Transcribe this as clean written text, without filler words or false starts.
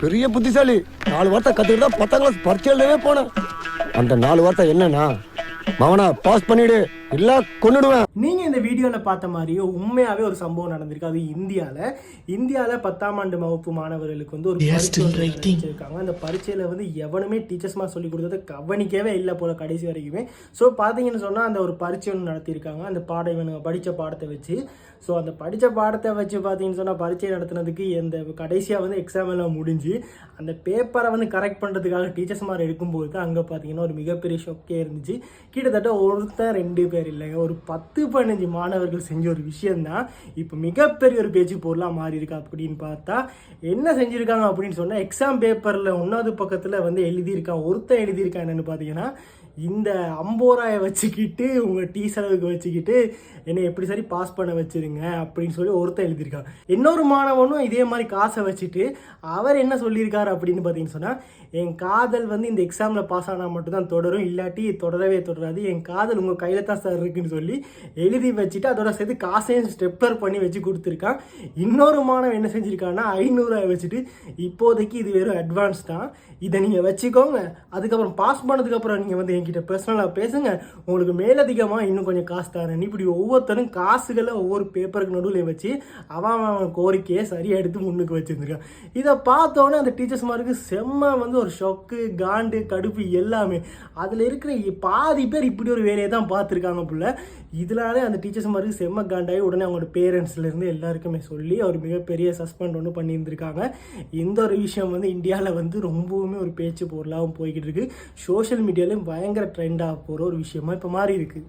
பெரிய புத்திசாலி 4 வார்த்தை கத்துக்கிட்டா 10ஆம் கிளாஸ் பரீட்சை எழுதவே போனேன். அந்த 4 வார்த்தை என்னன்னா, மவனா பாஸ் பண்ணிடு இல்ல கொன்னுடுவேன். நீங்க இந்த வீடியோல பார்த்த மாதிரியே உண்மையாவே ஒரு சம்பவம் நடந்திருக்கு. அது இந்தியால 10ஆம் ஆண்டு வகுப்பு மாணவர்களுக்கு வந்து ஒரு பரீட்சை இருக்காங்க. அந்த பரீட்சையில வந்து எவனுமே டீச்சர்ஸ்மா சொல்லி கொடுத்ததை கவனிக்கவே இல்லை போல கடைசி வரைக்குமே. ஸோ பார்த்தீங்கன்னு சொன்னா அந்த ஒரு பரீட்சை ஒன்று நடத்தியிருக்காங்க. அந்த பாடம் இவனுங்க படித்த பாடத்தை வச்சு. ஸோ அந்த படித்த பாடத்தை வச்சு பார்த்தீங்கன்னு சொன்னால் பரீட்சை நடத்துனதுக்கு இந்த கடைசியாக வந்து எக்ஸாம் எல்லாம் முடிஞ்சு அந்த பேப்பரை வந்து கரெக்ட் பண்ணுறதுக்காக டீச்சர்ஸ் மாதிரி எடுக்கும்போது தான் அங்கே பார்த்தீங்கன்னா ஒரு மிகப்பெரிய ஷொக்கே இருந்துச்சு. கிட்டத்தட்ட ஒருத்தர் 2 பேர் இல்லைங்க, ஒரு 10-15 மாணவர்கள் செஞ்ச ஒரு விஷயந்தான் இப்போ மிகப்பெரிய ஒரு பேச்சு பொருளாக மாறி இருக்கு. அப்படின்னு பார்த்தா என்ன செஞ்சுருக்காங்க அப்படின்னு சொன்னால், எக்ஸாம் பேப்பரில் 1வது பக்கத்தில் வந்து எழுதியிருக்கான், ஒருத்தன் எழுதியிருக்கான் என்னென்னு பார்த்தீங்கன்னா, இந்த 50 ரூபாயை வச்சுக்கிட்டு உங்கள் டீ செலவுக்கு வச்சுக்கிட்டு என்னை எப்படி சரி பாஸ் பண்ண வச்சுருங்க அப்படின்னு சொல்லி ஒருத்தர் எழுதியிருக்காங்க. இன்னொரு மாணவனும் இதே மாதிரி காசை வச்சுட்டு அவர் என்ன சொல்லியிருக்காரு அப்படின்னு பார்த்தீங்கன்னு சொன்னால், என் காதல் வந்து இந்த எக்ஸாமில் பாஸ் ஆனால் மட்டும்தான் தொடரும், இல்லாட்டி தொடரவே தொடராது, என் காதல் உங்கள் கையில் தான் சார் இருக்குன்னு சொல்லி எழுதி வச்சுட்டு அதோட சேர்த்து காசையும் ஸ்டெப்லர் பண்ணி வச்சு கொடுத்துருக்கான். இன்னொரு மாணவன் என்ன செஞ்சுருக்காங்கன்னா 500 ரூபாய் வச்சுட்டு, இப்போதைக்கு இது வெறும் அட்வான்ஸ் தான், இதை நீங்கள் வச்சுக்கோங்க, அதுக்கப்புறம் பாஸ் பண்ணதுக்கப்புறம் நீங்கள் வந்து என்கிட்ட பர்சனலாக பேசுங்க, உங்களுக்கு மேலதிகமாக இன்னும் கொஞ்சம் காசு தரேன். இப்படி ஒவ்வொருத்தரும் காசுகளை ஒவ்வொரு பேப்பருக்கு நடுவில் வச்சு அவன் கோரிக்கையை சரியாக எடுத்து முன்னுக்கு வச்சுருந்துருக்கான். இதை பார்த்தோன்னே அந்த டீச்சர்ஸ் மாருக்கு செம்ம வந்து ஒரு ஷொக்கு, காண்டு, கடுப்பு எல்லாமே. அதில் இருக்கிற பாதி பேர் இப்படி ஒரு வேலையை தான் பார்த்துருக்காங்க போல. இதனாலே அந்த டீச்சர்ஸ் மாருக்கு செம்ம காண்டாகி உடனே அவங்களோட பேரண்ட்ஸ்லேருந்து எல்லாருக்குமே சொல்லி அவர் மிகப்பெரிய சஸ்பெண்ட் ஒன்று பண்ணியிருந்திருக்காங்க. இந்த ஒரு விஷயம் வந்து இந்தியாவில் வந்து ரொம்பவுமே ஒரு பேச்சு பொருளாகவும் போய்கிட்டு இருக்கு. சோஷியல் மீடியாலையும் பயங்கர ட்ரெண்டாக போகிற ஒரு விஷயமா இப்போ மாறி இருக்குது.